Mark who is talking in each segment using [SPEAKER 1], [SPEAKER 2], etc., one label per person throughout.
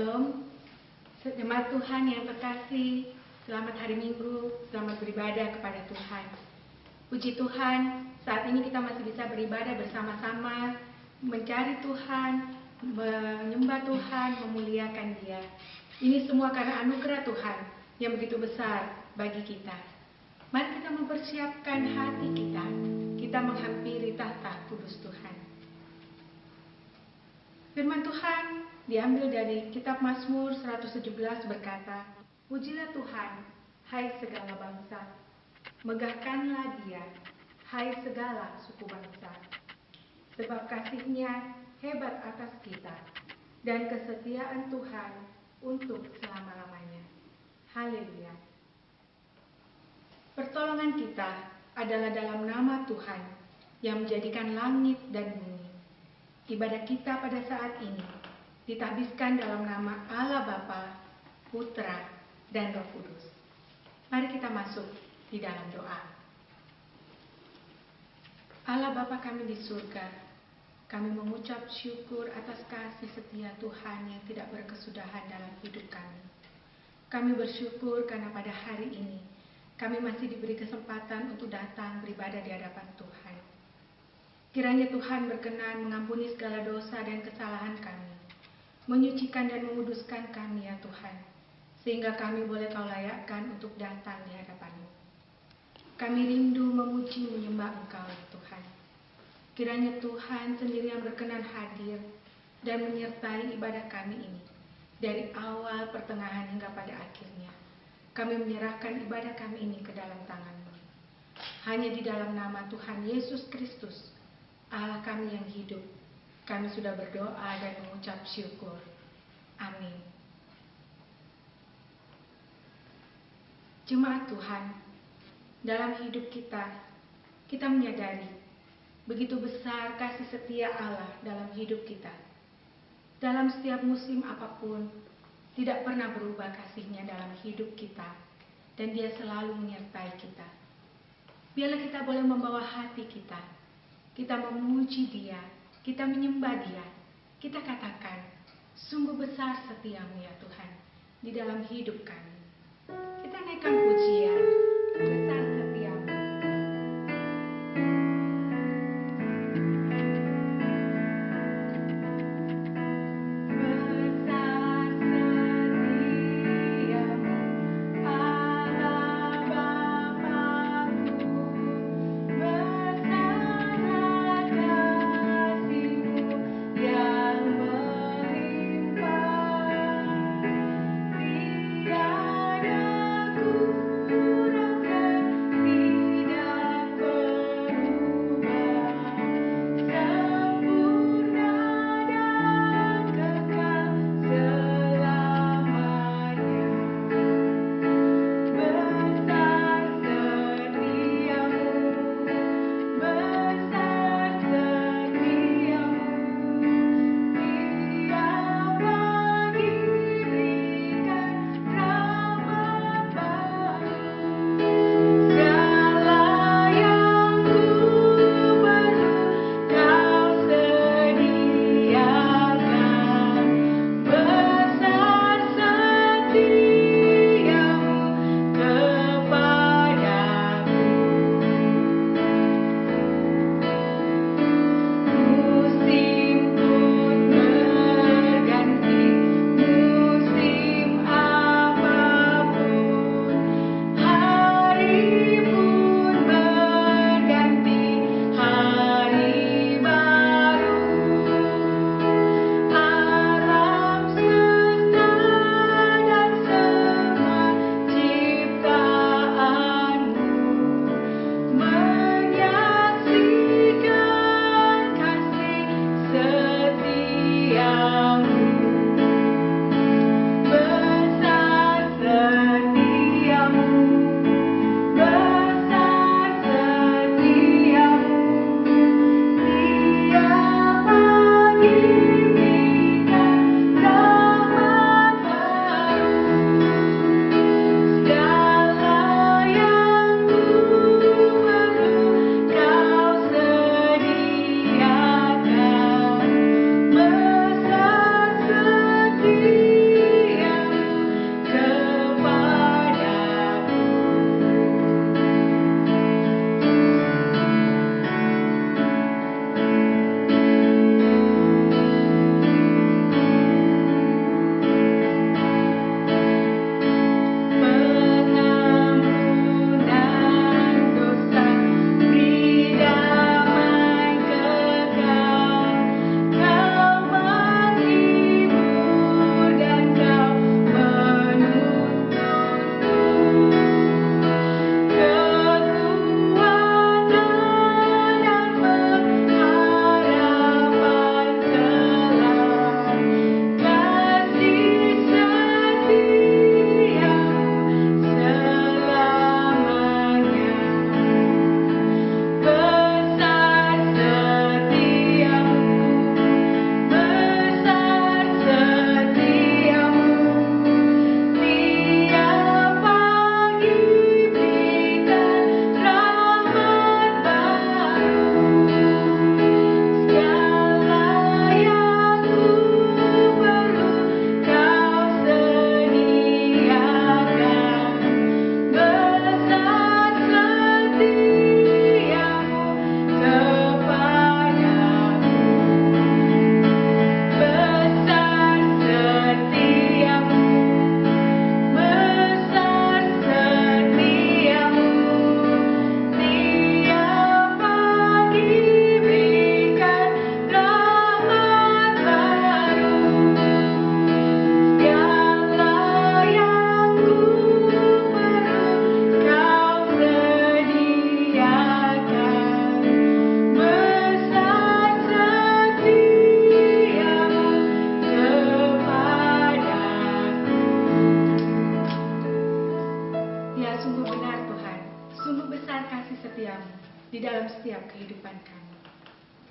[SPEAKER 1] Shalom, jemaat Tuhan yang terkasih, selamat hari Minggu, selamat beribadah kepada Tuhan. Puji Tuhan, saat ini kita masih bisa beribadah bersama-sama, mencari Tuhan, menyembah Tuhan, memuliakan Dia. Ini semua karena anugerah Tuhan yang begitu besar bagi kita. Mari kita mempersiapkan hati kita menghampiri tahta kudus Tuhan. Firman Tuhan diambil dari kitab Mazmur 117 berkata, "Pujilah Tuhan, hai segala bangsa, megahkanlah Dia, hai segala suku bangsa. Sebab kasih-Nya hebat atas kita, dan kesetiaan Tuhan untuk selama-lamanya." Haleluya. Pertolongan kita adalah dalam nama Tuhan yang menjadikan langit dan bumi. Ibadah kita pada saat ini ditahbiskan dalam nama Allah Bapa, Putra, dan Roh Kudus. Mari kita masuk di dalam doa. Allah Bapa kami di surga, kami mengucap syukur atas kasih setia Tuhan yang tidak berkesudahan dalam hidup kami. Kami bersyukur karena pada hari ini kami masih diberi kesempatan untuk datang beribadah di hadapan Tuhan. Kiranya Tuhan berkenan mengampuni segala dosa dan kesalahan kami, menyucikan dan menguduskan kami ya Tuhan, sehingga kami boleh Kau layakkan untuk datang di hadapan-Mu. Kami rindu memuji menyembah Engkau ya Tuhan. Kiranya Tuhan sendiri yang berkenan hadir dan menyertai ibadah kami ini, dari awal, pertengahan hingga pada akhirnya. Kami menyerahkan ibadah kami ini ke dalam tangan-Mu. Hanya di dalam nama Tuhan Yesus Kristus, Allah kami yang hidup, kami sudah berdoa dan mengucap syukur. Amin. Jemaat Tuhan, dalam hidup kita menyadari begitu besar kasih setia Allah dalam hidup kita. Dalam setiap musim apapun, tidak pernah berubah kasih-Nya dalam hidup kita, dan Dia selalu menyertai kita. Biarlah kita boleh membawa hati kita memuji Dia, kita menyembah Dia, kita katakan, sungguh besar setiamu ya Tuhan di dalam hidup kami. Kita naikkan pujian, besar setiamu.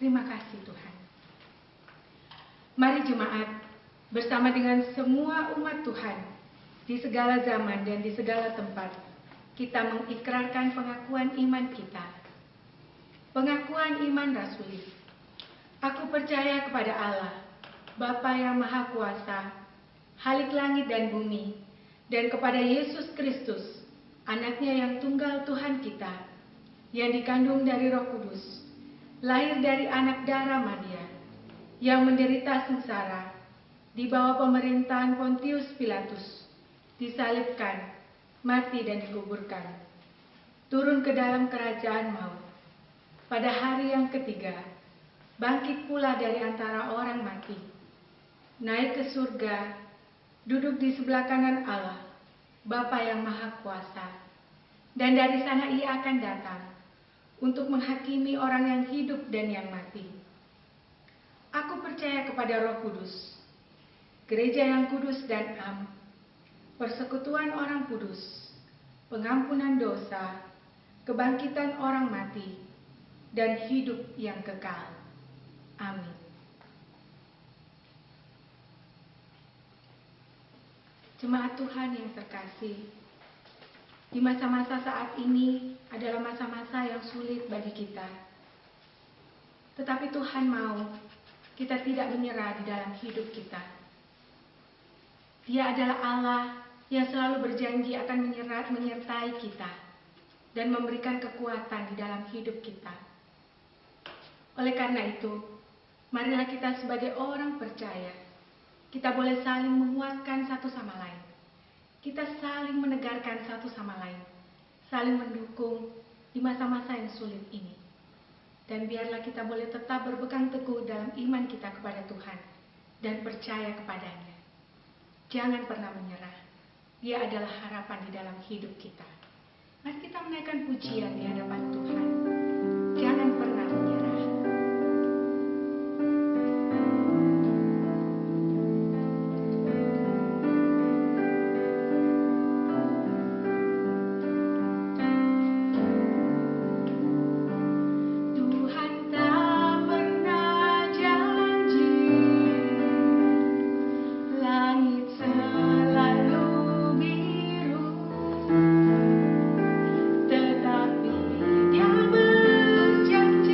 [SPEAKER 1] Terima kasih Tuhan. Mari jemaat, bersama dengan semua umat Tuhan, di segala zaman dan di segala tempat, kita mengikrarkan pengakuan iman kita. Pengakuan iman rasuli. Aku percaya kepada Allah, Bapa yang Maha Kuasa, Khalik langit dan bumi, dan kepada Yesus Kristus, anaknya yang tunggal Tuhan kita, yang dikandung dari Roh Kudus, lahir dari anak darah Maria, yang menderita sengsara, di bawah pemerintahan Pontius Pilatus, disalibkan, mati dan dikuburkan, turun ke dalam kerajaan maut. Pada hari yang ketiga, bangkit pula dari antara orang mati, naik ke surga, duduk di sebelah kanan Allah, Bapa yang Maha Kuasa, dan dari sana ia akan datang untuk menghakimi orang yang hidup dan yang mati. Aku percaya kepada Roh Kudus, gereja yang kudus dan am, persekutuan orang kudus, pengampunan dosa, kebangkitan orang mati, dan hidup yang kekal. Amin. Jemaat Tuhan yang terkasih, di masa-masa saat ini adalah masa-masa yang sulit bagi kita. Tetapi Tuhan mau kita tidak menyerah di dalam hidup kita. Dia adalah Allah yang selalu berjanji akan menyertai kita dan memberikan kekuatan di dalam hidup kita. Oleh karena itu, marilah kita sebagai orang percaya, kita boleh saling menguatkan satu sama lain. Kita saling menegarkan satu sama lain, saling mendukung di masa-masa yang sulit ini. Dan biarlah kita boleh tetap berpegang teguh dalam iman kita kepada Tuhan dan percaya kepadanya. Jangan pernah menyerah. Dia adalah harapan di dalam hidup kita. Mari kita menaikkan pujian di hadapan Tuhan. Jangan pernah menyerah.
[SPEAKER 2] Tetapi dia berjanji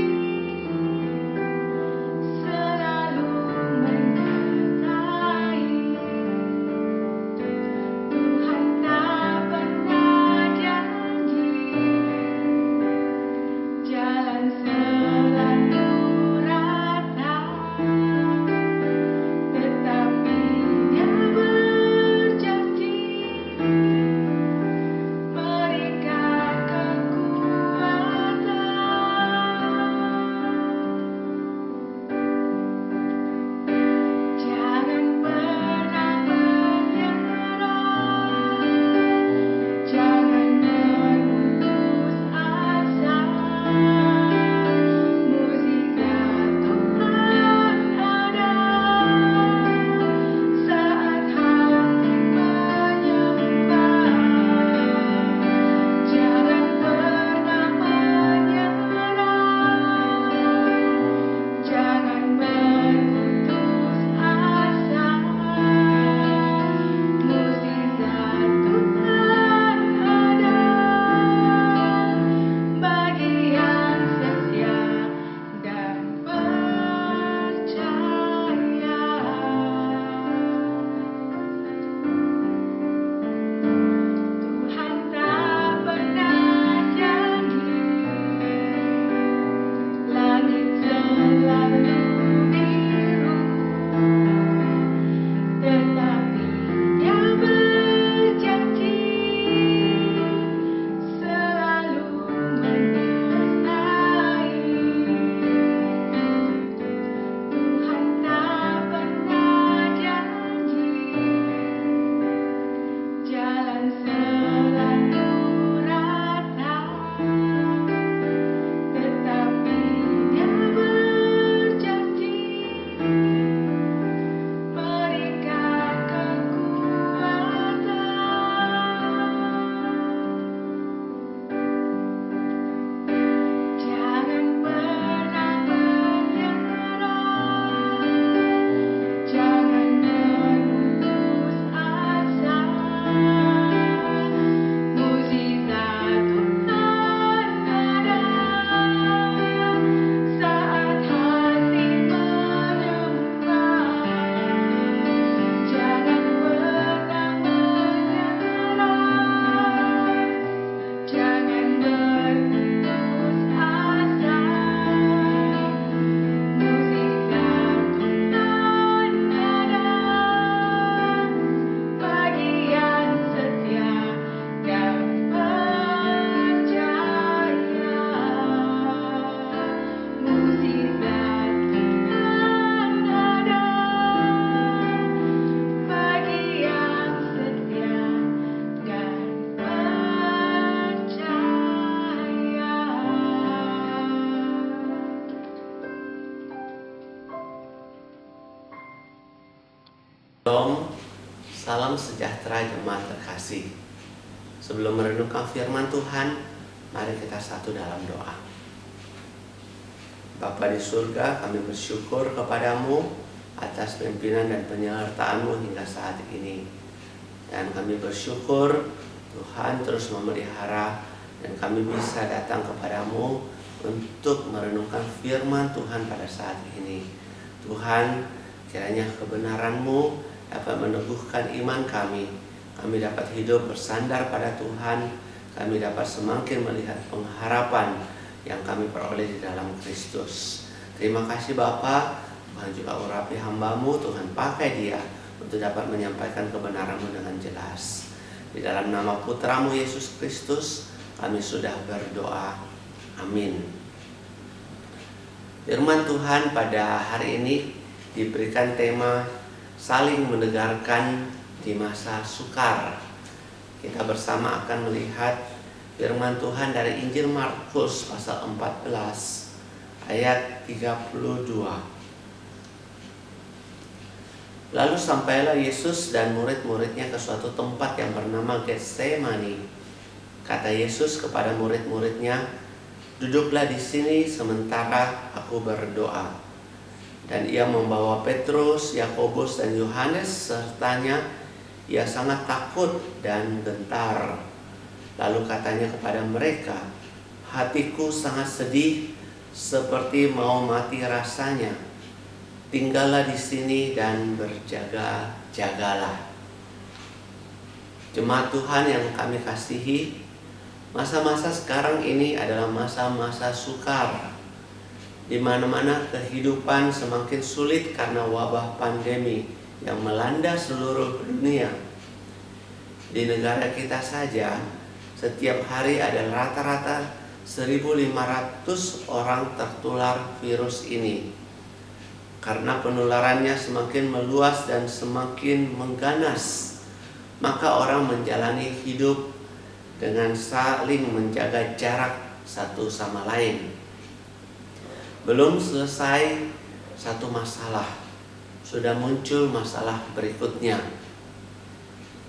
[SPEAKER 2] Shalom, salam sejahtera jemaat terkasih. Sebelum merenungkan firman Tuhan, mari kita satu dalam doa. Bapa di surga, kami bersyukur kepadamu atas pimpinan dan penyertaan-Mu hingga saat ini. Dan kami bersyukur Tuhan terus memelihara dan kami bisa datang kepadamu untuk merenungkan firman Tuhan pada saat ini. Tuhan, kiranya kebenaran-Mu dapat meneguhkan iman kami. Kami dapat hidup bersandar pada Tuhan. Kami dapat semakin melihat pengharapan yang kami peroleh di dalam Kristus. Terima kasih Bapa. Tuhan juga urapi hamba-Mu. Tuhan pakai dia untuk dapat menyampaikan kebenaran-Mu dengan jelas. Di dalam nama Putra-Mu Yesus Kristus kami sudah berdoa. Amin. Firman Tuhan pada hari ini diberikan tema saling menegarkan di masa sukar. Kita bersama akan melihat firman Tuhan dari Injil Markus pasal 14 ayat 32. Lalu sampailah Yesus dan murid-muridnya ke suatu tempat yang bernama Getsemani. Kata Yesus kepada murid-muridnya, "Duduklah di sini sementara aku berdoa." Dan ia membawa Petrus, Yakobus, dan Yohanes sertanya. Ia sangat takut dan gentar. Lalu katanya kepada mereka, "Hatiku sangat sedih, seperti mau mati rasanya. Tinggallah di sini dan berjaga-jagalah." Jemaat Tuhan yang kami kasihi, masa-masa sekarang ini adalah masa-masa sukar. Di mana-mana kehidupan semakin sulit karena wabah pandemi yang melanda seluruh dunia. Di negara kita saja, setiap hari ada rata-rata 1.500 orang tertular virus ini. Karena penularannya semakin meluas dan semakin mengganas, maka orang menjalani hidup dengan saling menjaga jarak satu sama lain. Belum selesai satu masalah, sudah muncul masalah berikutnya.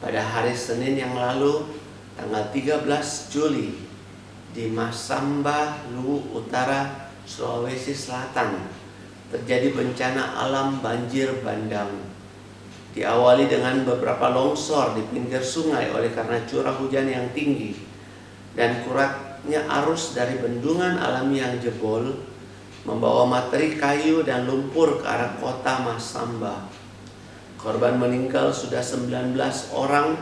[SPEAKER 2] Pada hari Senin yang lalu, tanggal 13 Juli, di Masamba, Luwu Utara, Sulawesi Selatan, terjadi bencana alam banjir bandang. Diawali dengan beberapa longsor di pinggir sungai oleh karena curah hujan yang tinggi dan kuatnya arus dari bendungan alami yang jebol, membawa materi kayu dan lumpur ke arah kota Masamba. Korban meninggal sudah 19 orang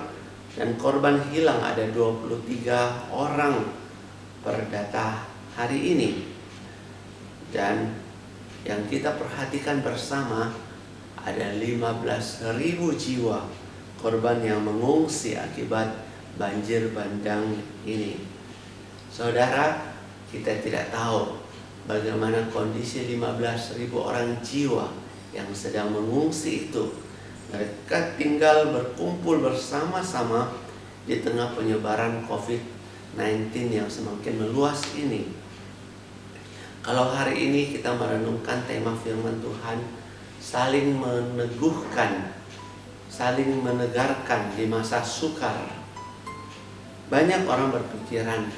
[SPEAKER 2] dan korban hilang ada 23 orang per data hari ini. Dan yang kita perhatikan bersama, ada 15.000 jiwa korban yang mengungsi akibat banjir bandang ini. Saudara, kita tidak tahu bagaimana kondisi 15.000 orang jiwa yang sedang mengungsi itu. Mereka tinggal berkumpul bersama-sama di tengah penyebaran COVID-19 yang semakin meluas ini. Kalau hari ini kita merenungkan tema firman Tuhan, saling meneguhkan, saling menegarkan di masa sukar. Banyak orang berpikiran,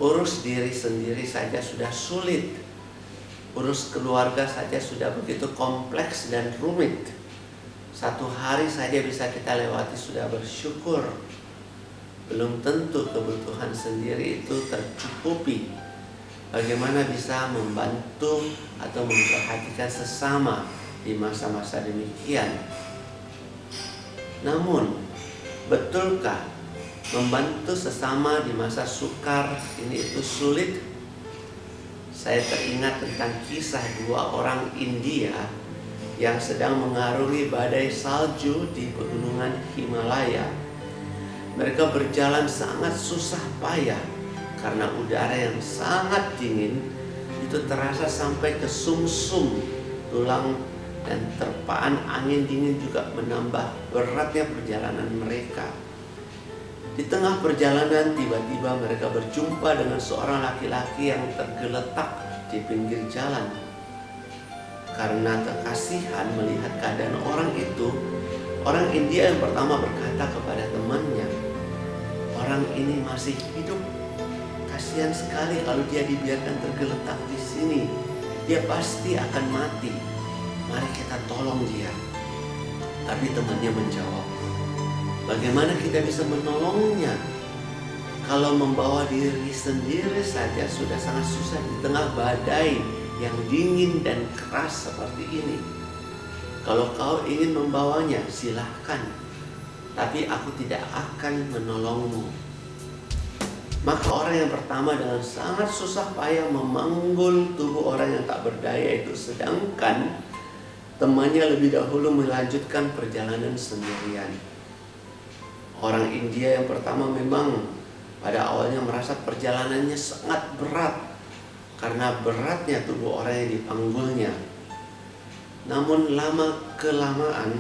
[SPEAKER 2] urus diri sendiri saja sudah sulit. Urus keluarga saja sudah begitu kompleks dan rumit. Satu hari saja bisa kita lewati sudah bersyukur. Belum tentu kebutuhan sendiri itu tercukupi. Bagaimana bisa membantu atau memperhatikan sesama di masa-masa demikian? Namun, betulkah membantu sesama di masa sukar ini itu sulit? Saya teringat tentang kisah dua orang India yang sedang mengarungi badai salju di pegunungan Himalaya. Mereka berjalan sangat susah payah karena udara yang sangat dingin itu terasa sampai ke sumsum tulang, dan terpaan angin dingin juga menambah beratnya perjalanan mereka. Di tengah perjalanan tiba-tiba mereka berjumpa dengan seorang laki-laki yang tergeletak di pinggir jalan. Karena terkasihan melihat keadaan orang itu, Orang India yang pertama berkata kepada temannya, orang ini masih hidup. Kasihan sekali kalau dia dibiarkan tergeletak di sini. Dia pasti akan mati. Mari kita tolong dia. Tapi temannya menjawab, bagaimana kita bisa menolongnya? Kalau membawa diri sendiri saja sudah sangat susah di tengah badai yang dingin dan keras seperti ini. Kalau kau ingin membawanya, silahkan. Tapi aku tidak akan menolongmu. Maka orang yang pertama dengan sangat susah payah memanggul tubuh orang yang tak berdaya itu. Sedangkan temannya lebih dahulu melanjutkan perjalanan sendirian. Orang India yang pertama memang pada awalnya merasa perjalanannya sangat berat karena beratnya tubuh orang yang dipanggulnya. Namun lama-kelamaan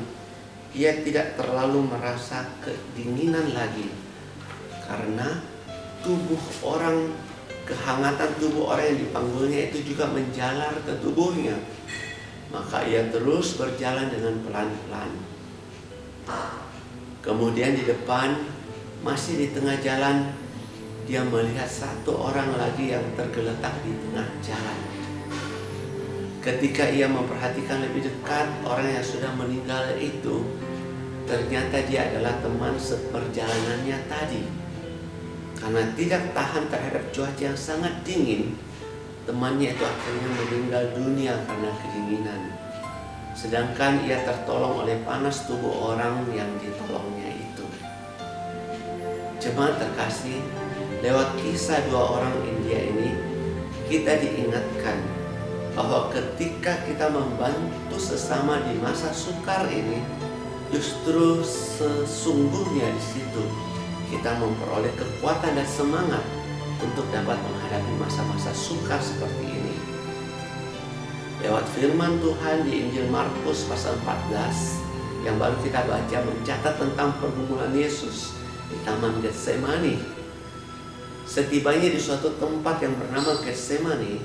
[SPEAKER 2] ia tidak terlalu merasa kedinginan lagi karena kehangatan tubuh orang yang dipanggulnya itu juga menjalar ke tubuhnya. Maka ia terus berjalan dengan pelan-pelan. Kemudian di depan, masih di tengah jalan, dia melihat satu orang lagi yang tergeletak di tengah jalan. Ketika ia memperhatikan lebih dekat orang yang sudah meninggal itu, ternyata dia adalah teman seperjalanannya tadi. Karena tidak tahan terhadap cuaca yang sangat dingin, temannya itu akhirnya meninggal dunia karena kedinginan. Sedangkan ia tertolong oleh panas tubuh orang yang ditolongnya itu. Jemaat terkasih, lewat kisah dua orang India ini, kita diingatkan bahwa ketika kita membantu sesama di masa sukar ini, justru sesungguhnya di situ kita memperoleh kekuatan dan semangat untuk dapat menghadapi masa-masa sukar seperti ini. Lewat firman Tuhan di Injil Markus pasal 14 yang baru kita baca mencatat tentang pergumulan Yesus di Taman Getsemani. Setibanya di suatu tempat yang bernama Getsemani,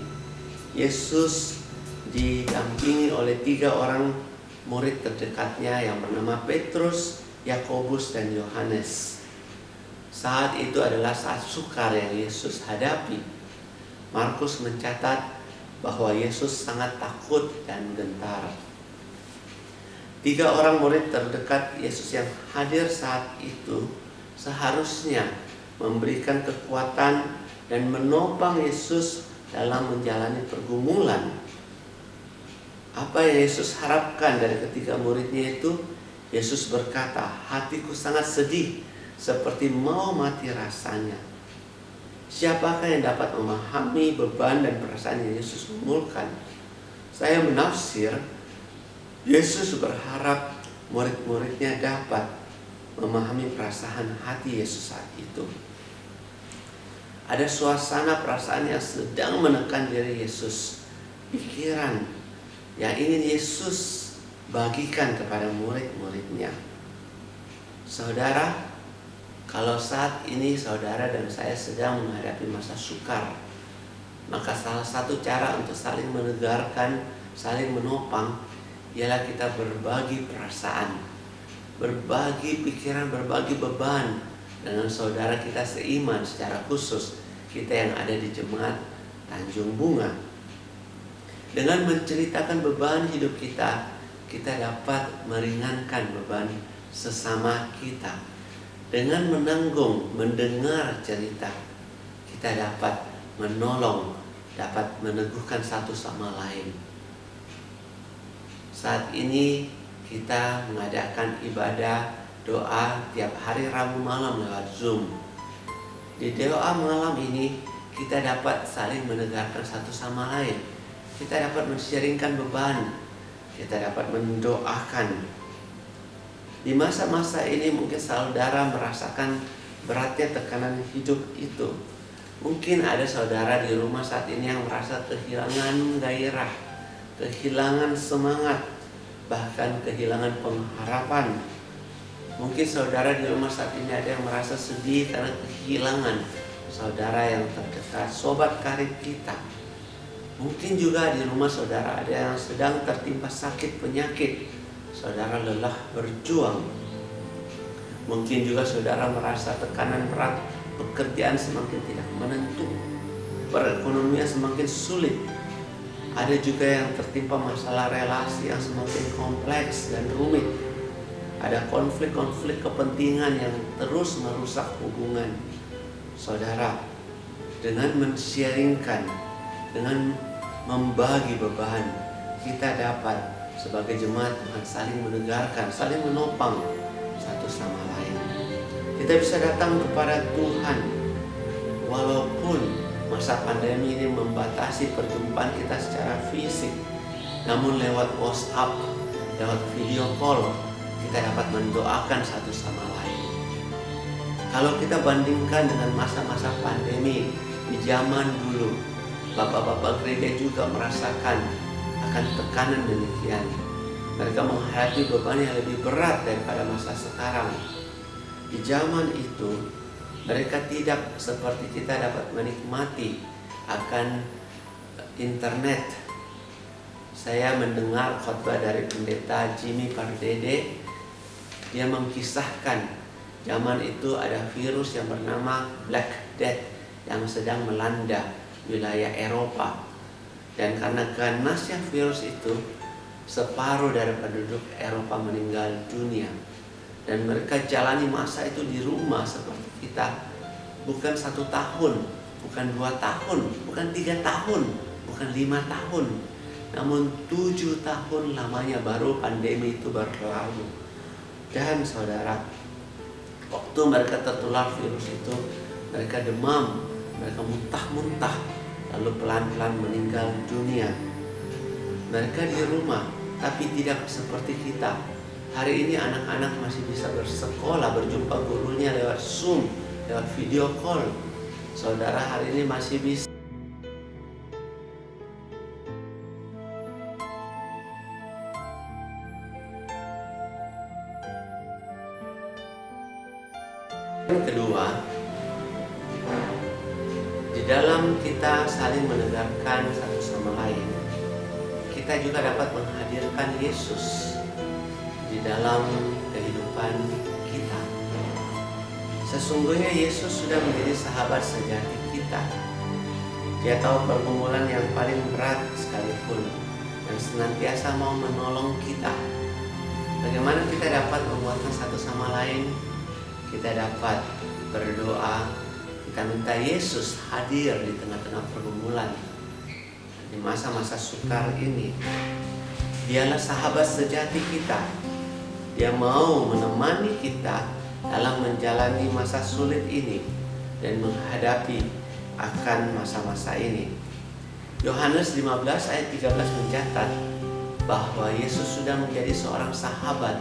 [SPEAKER 2] Yesus didampingi oleh 3 orang murid terdekatnya yang bernama Petrus, Yakobus, dan Yohanes. Saat itu adalah saat sukar yang Yesus hadapi. Markus mencatat bahwa Yesus sangat takut dan gentar. 3 orang murid terdekat Yesus yang hadir saat itu seharusnya memberikan kekuatan dan menopang Yesus dalam menjalani pergumulan. Apa yang Yesus harapkan dari ketiga muridnya itu? Yesus berkata, hatiku sangat sedih, seperti mau mati rasanya. Siapakah yang dapat memahami beban dan perasaan yang Yesus gumulkan? Saya menafsir, Yesus berharap murid-muridnya dapat memahami perasaan hati Yesus saat itu. Ada suasana perasaan yang sedang menekan diri Yesus, pikiran yang ingin Yesus bagikan kepada murid-muridnya. Saudara, kalau saat ini saudara dan saya sedang menghadapi masa sukar, maka salah satu cara untuk saling menegarkan, saling menopang, ialah kita berbagi perasaan, berbagi pikiran, berbagi beban dengan saudara kita seiman, secara khusus kita yang ada di jemaat Tanjung Bunga. Dengan menceritakan beban hidup kita, kita dapat meringankan beban sesama kita. Dengan menanggung, mendengar cerita, kita dapat menolong, dapat meneguhkan satu sama lain. Saat ini kita mengadakan ibadah doa tiap hari Rabu malam lewat Zoom. Di doa malam ini kita dapat saling menegarkan satu sama lain. Kita dapat men-sharingkan beban, kita dapat mendoakan. Di masa-masa ini mungkin saudara merasakan beratnya tekanan hidup itu. Mungkin ada saudara di rumah saat ini yang merasa kehilangan gairah, kehilangan semangat, bahkan kehilangan pengharapan. Mungkin saudara di rumah saat ini ada yang merasa sedih karena kehilangan saudara yang terdekat, sobat karib kita. Mungkin juga di rumah saudara ada yang sedang tertimpa sakit penyakit. saudara lelah berjuang. Mungkin juga saudara merasa tekanan berat, pekerjaan semakin tidak menentu, perekonomian semakin sulit. Ada juga yang tertimpa masalah relasi yang semakin kompleks dan rumit. Ada konflik-konflik kepentingan yang terus merusak hubungan. Saudara, dengan men-sharingkan, dengan membagi beban, kita dapat sebagai jemaat Tuhan saling menegarkan, saling menopang satu sama lain. Kita bisa datang kepada Tuhan walaupun masa pandemi ini membatasi perjumpaan kita secara fisik, namun lewat WhatsApp, lewat video call, kita dapat mendoakan satu sama lain. Kalau kita bandingkan dengan masa-masa pandemi di zaman dulu, bapak-bapak gereja juga merasakan akan tekanan demikian. Mereka menghadapi beban yang lebih berat daripada masa sekarang. Di zaman itu, mereka tidak seperti kita dapat menikmati akan internet. Saya mendengar khotbah dari pendeta Jimmy Pardede. Dia mengkisahkan zaman itu ada virus yang bernama Black Death yang sedang melanda wilayah Eropa. Dan karena ganasnya virus itu, separuh dari penduduk Eropa meninggal dunia. Dan mereka jalani masa itu di rumah seperti kita. Bukan 1 tahun, bukan 2 tahun, bukan 3 tahun, bukan 5 tahun, namun 7 tahun lamanya baru pandemi itu berlalu. Dan saudara, waktu mereka tertular virus itu, mereka demam, mereka muntah-muntah, lalu pelan-pelan meninggal dunia. Mereka di rumah, tapi tidak seperti kita. Hari ini anak-anak masih bisa bersekolah, berjumpa gurunya lewat Zoom, lewat video call. Saudara hari ini masih bisa. Yang kedua, di dalam kita saling menegarkan satu sama lain, kita juga dapat menghadirkan Yesus di dalam kehidupan kita. Sesungguhnya Yesus sudah menjadi sahabat sejati kita. Dia tahu pergumulan yang paling berat sekalipun dan senantiasa mau menolong kita. Bagaimana kita dapat menguatkan satu sama lain? Kita dapat berdoa, kita minta Yesus hadir di tengah-tengah pergumulan. Di masa-masa sukar ini, Dialah sahabat sejati kita. Dia mau menemani kita dalam menjalani masa sulit ini dan menghadapi akan masa-masa ini. Yohanes 15 ayat 13 mencatat bahwa Yesus sudah menjadi seorang sahabat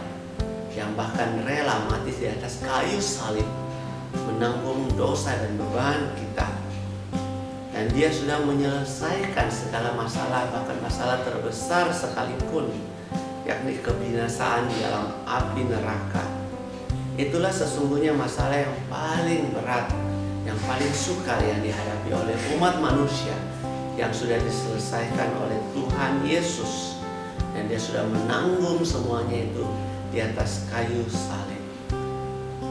[SPEAKER 2] yang bahkan rela mati di atas kayu salib, menanggung dosa dan beban kita. Dan dia sudah menyelesaikan segala masalah, bahkan masalah terbesar sekalipun, yakni kebinasaan di dalam api neraka. Itulah sesungguhnya masalah yang paling berat, yang paling sukar yang dihadapi oleh umat manusia, yang sudah diselesaikan oleh Tuhan Yesus. Dan dia sudah menanggung semuanya itu di atas kayu salib.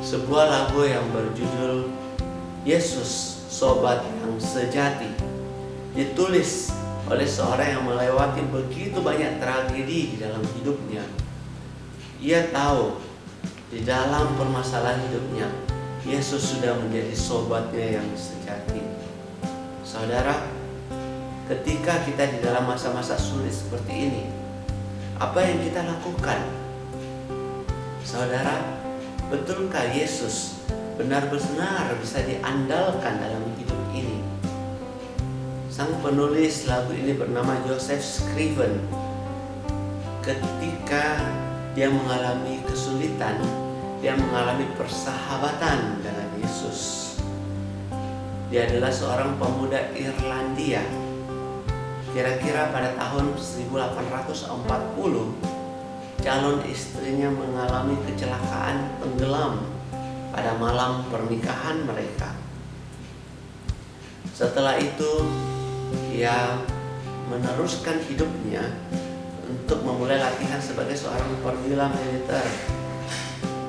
[SPEAKER 2] Sebuah lagu yang berjudul Yesus Sobat yang Sejati ditulis oleh seorang yang melewati begitu banyak tragedi di dalam hidupnya. Ia tahu di dalam permasalahan hidupnya Yesus sudah menjadi sobatnya yang sejati. Saudara, ketika kita di dalam masa-masa sulit seperti ini, apa yang kita lakukan? Saudara, betulkah Yesus benar-benar bisa diandalkan dalam hidup ini? Sang penulis lagu ini bernama Joseph Scriven. Ketika dia mengalami kesulitan, dia mengalami persahabatan dengan Yesus. Dia adalah seorang pemuda Irlandia. Kira-kira pada tahun 1840, calon istrinya mengalami kecelakaan tenggelam pada malam pernikahan mereka. Setelah itu, ia meneruskan hidupnya untuk memulai latihan sebagai seorang perwira militer.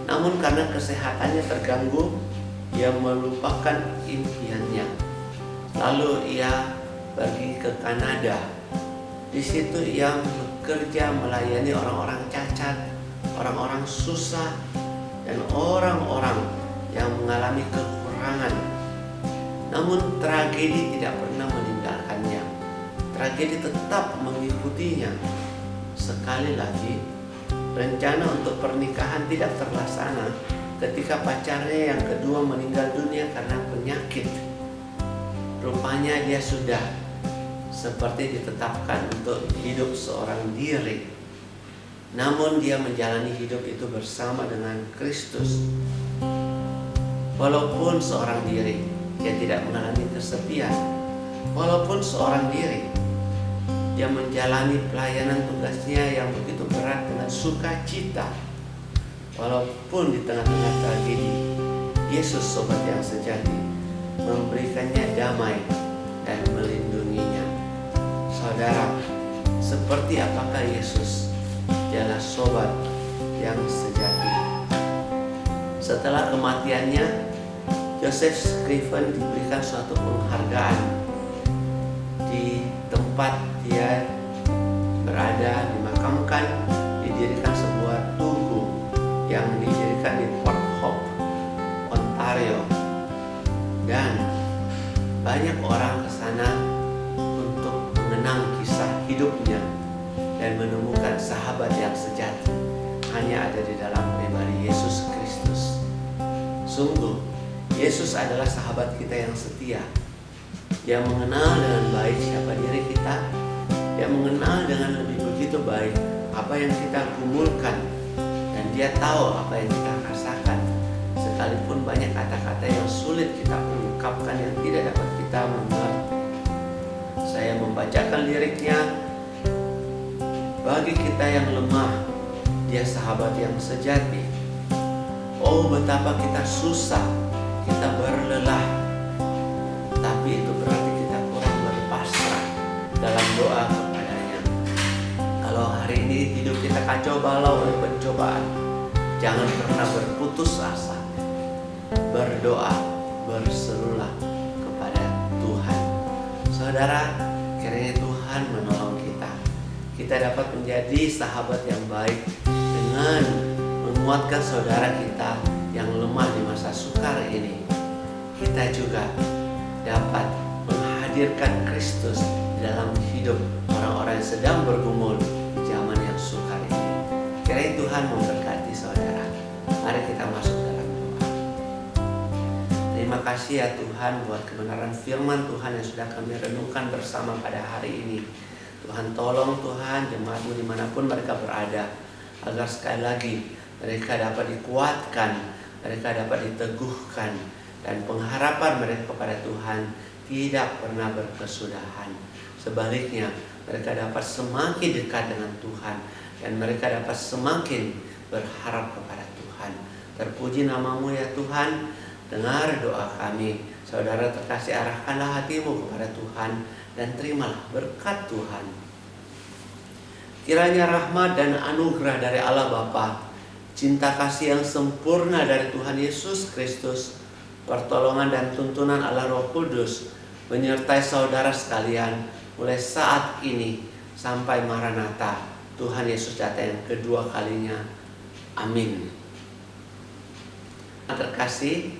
[SPEAKER 2] Namun karena kesehatannya terganggu, ia melupakan impiannya. Lalu ia pergi ke Kanada. Di situ ia bekerja melayani orang-orang cacat, orang-orang susah, dan orang-orang yang mengalami kekurangan. Namun tragedi tidak pernah meninggalkannya. Tragedi tetap mengikutinya. Sekali lagi, rencana untuk pernikahan tidak terlaksana ketika pacarnya yang kedua meninggal dunia karena penyakit. Rupanya dia sudah seperti ditetapkan untuk hidup seorang diri. Namun dia menjalani hidup itu bersama dengan Kristus. Walaupun seorang diri, dia tidak mengalami kesepian. Walaupun seorang diri, dia menjalani pelayanan tugasnya yang begitu berat dengan sukacita. Walaupun di tengah-tengah tragedi, Yesus sobat yang sejati memberikannya damai dan melindunginya. Saudara, seperti apakah Yesus? Dialah sobat yang sejati. Setelah kematiannya, Joseph Scriven diberikan suatu penghargaan di tempat dia berada, dimakamkan, didirikan sebuah tugu yang didirikan di Port Hope, Ontario, dan banyak orang ke sana untuk mengenang kisah hidupnya dan menemukan sahabat yang sejati hanya ada di dalam pribadi Yesus Kristus. Sungguh, Yesus adalah sahabat kita yang setia. Dia mengenal dengan baik siapa diri kita. Dia mengenal dengan lebih begitu baik apa yang kita gumulkan, dan dia tahu apa yang kita rasakan. Sekalipun banyak kata-kata yang sulit kita ungkapkan, yang tidak dapat kita mengerti. Saya membacakan liriknya. Bagi kita yang lemah, dia sahabat yang sejati. Oh, betapa kita susah, kita berlelah, tapi itu berarti kita kurang berpasrah dalam doa kepadanya. Kalau hari ini hidup kita kacau balau oleh pencobaan, jangan pernah berputus asa. Berdoa, berserulah kepada Tuhan. Saudara, kiranya Tuhan menolong kita. Kita dapat menjadi sahabat yang baik dengan menguatkan saudara kita yang lemah di masa sukar ini. Kita juga dapat menghadirkan Kristus di dalam hidup orang-orang yang sedang bergumul di zaman yang sukar ini. Kiranya Tuhan memberkati saudara. Mari kita masuk dalam doa. Terima kasih ya Tuhan buat kebenaran firman Tuhan yang sudah kami renungkan bersama pada hari ini. Tuhan, tolong Tuhan jemaat-Mu dimanapun mereka berada, agar sekali lagi mereka dapat dikuatkan, mereka dapat diteguhkan, dan pengharapan mereka kepada Tuhan tidak pernah berkesudahan. Sebaliknya, mereka dapat semakin dekat dengan Tuhan, dan mereka dapat semakin berharap kepada Tuhan. Terpuji nama-Mu ya Tuhan. Dengar doa kami. Saudara terkasih, arahkanlah hatimu kepada Tuhan dan terimalah berkat Tuhan. Kiranya rahmat dan anugerah dari Allah Bapa, cinta kasih yang sempurna dari Tuhan Yesus Kristus, pertolongan dan tuntunan Allah Roh Kudus menyertai saudara sekalian mulai saat ini sampai Maranatha, Tuhan Yesus datang yang kedua kalinya. Amin. Terkasih,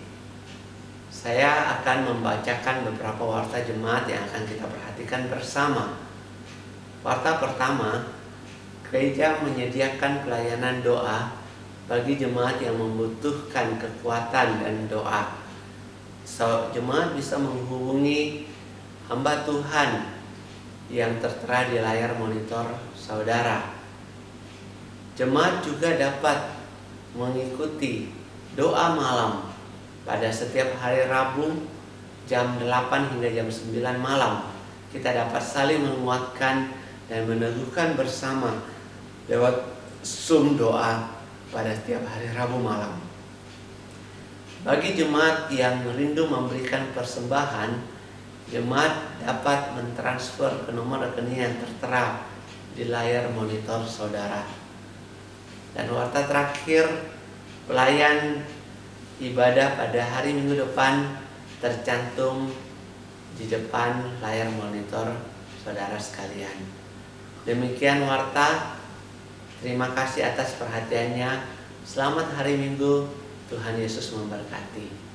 [SPEAKER 2] saya akan membacakan beberapa warta jemaat yang akan kita perhatikan bersama. Warta pertama, gereja menyediakan pelayanan doa bagi jemaat yang membutuhkan kekuatan dan doa. Jemaat bisa menghubungi hamba Tuhan yang tertera di layar monitor saudara. Jemaat juga dapat mengikuti doa malam pada setiap hari Rabu jam 8 hingga jam 9 malam. Kita dapat saling menguatkan dan meneguhkan bersama lewat Zoom doa pada setiap hari Rabu malam. Bagi jemaat yang rindu memberikan persembahan, jemaat dapat mentransfer ke nomor rekening yang tertera di layar monitor saudara. Dan warta terakhir pelayan ibadah pada hari Minggu depan tercantum di depan layar monitor saudara sekalian. Demikian warta. Terima kasih atas perhatiannya. Selamat hari Minggu. Tuhan Yesus memberkati.